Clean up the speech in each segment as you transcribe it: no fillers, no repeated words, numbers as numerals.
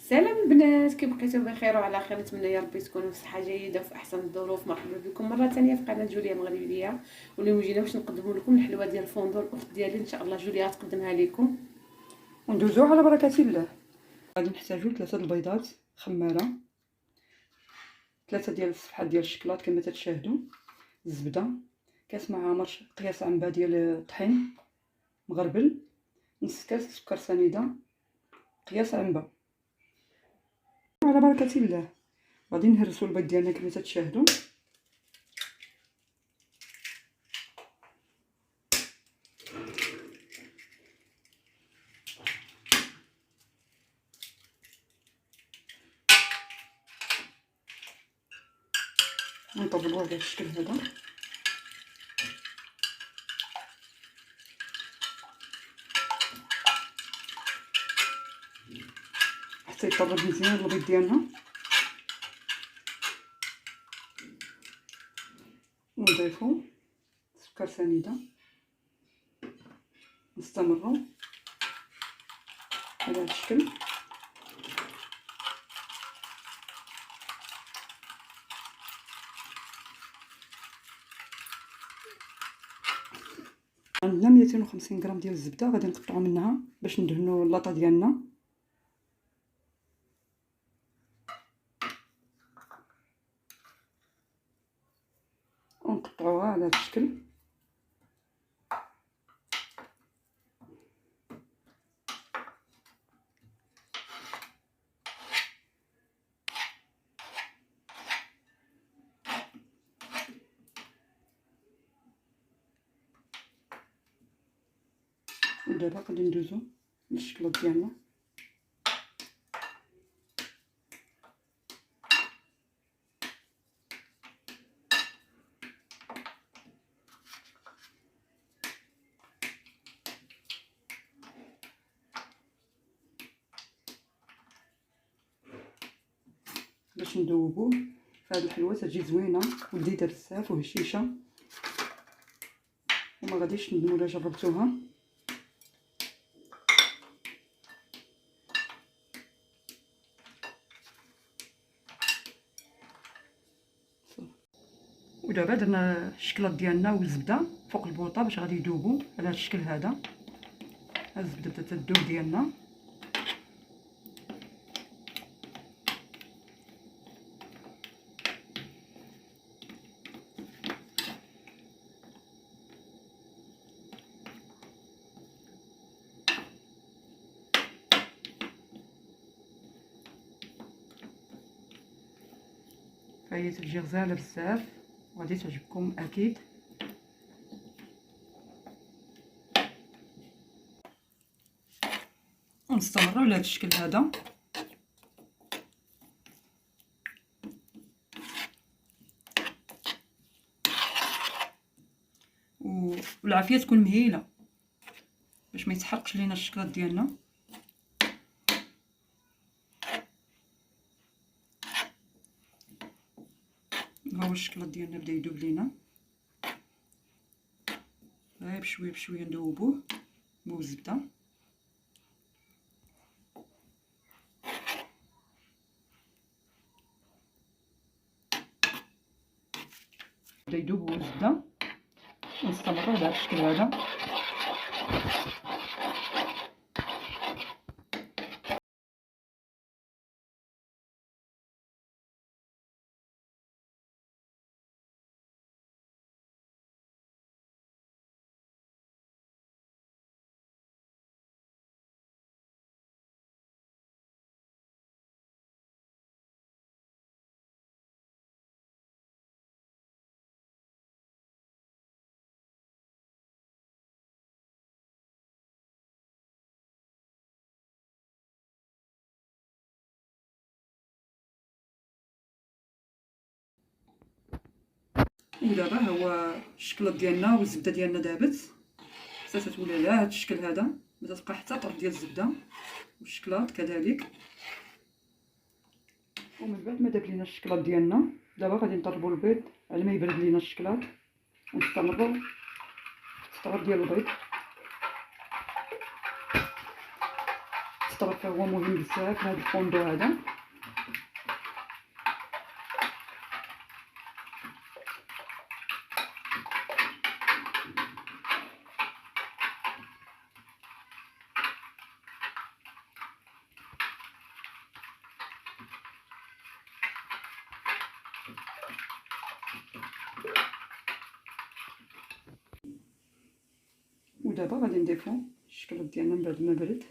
سلام البنات، كي بقيتو بخير وعلى خير؟ نتمنى يا ربي تكونوا في صحه جيده وفي احسن الظروف. مرحبا بكم مره ثانيه في قناه جوليا المغربيه، واليوم جينا باش نقدموا لكم الحلوه ديال الفوندو. الاخت ديالي ان شاء الله جوليا غتقدمها لكم وندوزو على بركه الله. غادي نحتاجو 3 البيضات خماره، 3 ديال الصفحات ديال الشكلاط كما تتشاهدوا، الزبده، كاس معامر قياس عنبه ديال الطحين مغربل، نص كاس سكر سنيده قياس عنبه. على بركه الله غادي نهرسوا البيض ديالنا كما تتشاهدوا. ونطبقوه على الشكل هذا. حتى يطرب مزيان البيض ديالنا، ونضيفو سكر سنيده. نستمروا على هذا الشكل. عندنا 250 غرام ديال الزبده، غادي نقطعوا منها باش ندهنوا اللاطه ديالنا. ونقطعوها على هذا الشكل. ودابا غادي ندوزو للشكلاط ديالنا. باش ندوبوه فهاد الحلوه تجي زوينه ولذيذه بزاف وهشيشه، وما غاديش ندموا الا جربتوها. ودابا درنا الشكلاط ديالنا والزبده فوق البوطه باش غادي يذوبوا على هذا الشكل هذا. ها الزبده بدات تذوب ديالنا. فهي تجي غزاله بزاف وغادي تعجبكم اكيد. ونستمروا على هذا الشكل هذا. والعافيه تكون مهيله باش ما يتحرقش لينا الشكلاط ديالنا. ها هو الشكلاط ديالنا بدا يذوب لينا، غير بشويه بشويه ندوبوه بالزبده. بدا يذوب بالزبده. ونستمروا على هذا الشكل هذا. ودابا هو الشكلاط ديالنا والزبده ديالنا دابت، حتى تتولي على هذا الشكل هذا، ما تبقى حتى طرف ديال الزبده والشكلاط كذلك. ومن بعد ما داب لينا الشكلاط ديالنا، دابا غادي نطربوا البيض على ما يبرد لينا الشكلاط. ونستمروا في الطرب ديال البيض. الطبق هو مهم بزاف لهاد الفوندو هذا. ودابا غادي نضيفو الشكلاط ديالنا من بعد ما برد.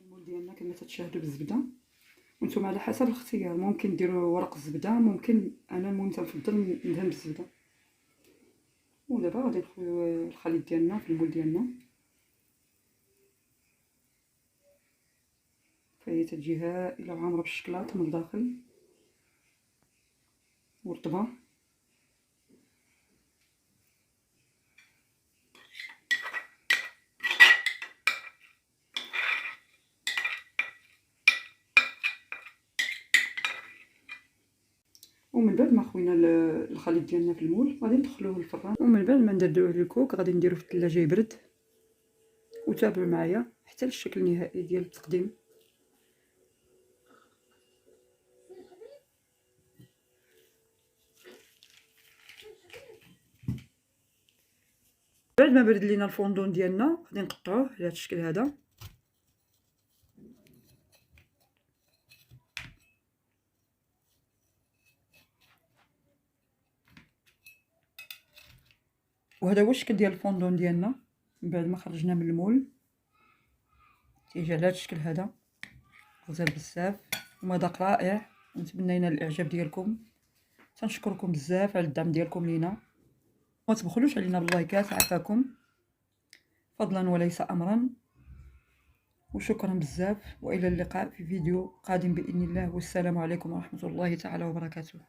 المول ديالنا كما تتشاهدوا بالزبده، وانتم على حسب الاختيار ممكن ديروا ورق الزبده، ممكن انا المهم تنفضل ندهن بالزبده. ودابا غادي ندخلوا الخليط ديالنا في المول ديالنا، فهي تجي هائله وعامره بالشكلاط من الداخل ورطبه. ومن بعد ما خوينا الخليط ديالنا في المول غادي ندخلوه للفران، ومن بعد ما ندردوه للكوك غادي نديروه في الثلاجه يبرد. وتابعوا معايا حتى للشكل النهائي ديال التقديم. بعد ما برد لينا الفوندون ديالنا غادي نقطعوه على هذا الشكل هذا. وهذا هو الشكل ديال الفوندون ديالنا من بعد ما خرجناه من المول. تيجي على هذا الشكل هذا غزال بزاف ومذاق رائع. ونتمنى الاعجاب ديالكم. تنشكركم بزاف على الدعم ديالكم لينا. ما تبخلوش علينا باللايكات، عافاكم فضلا وليس امرا. وشكرا بزاف، والى اللقاء في فيديو قادم باذن الله، والسلام عليكم ورحمه الله تعالى وبركاته.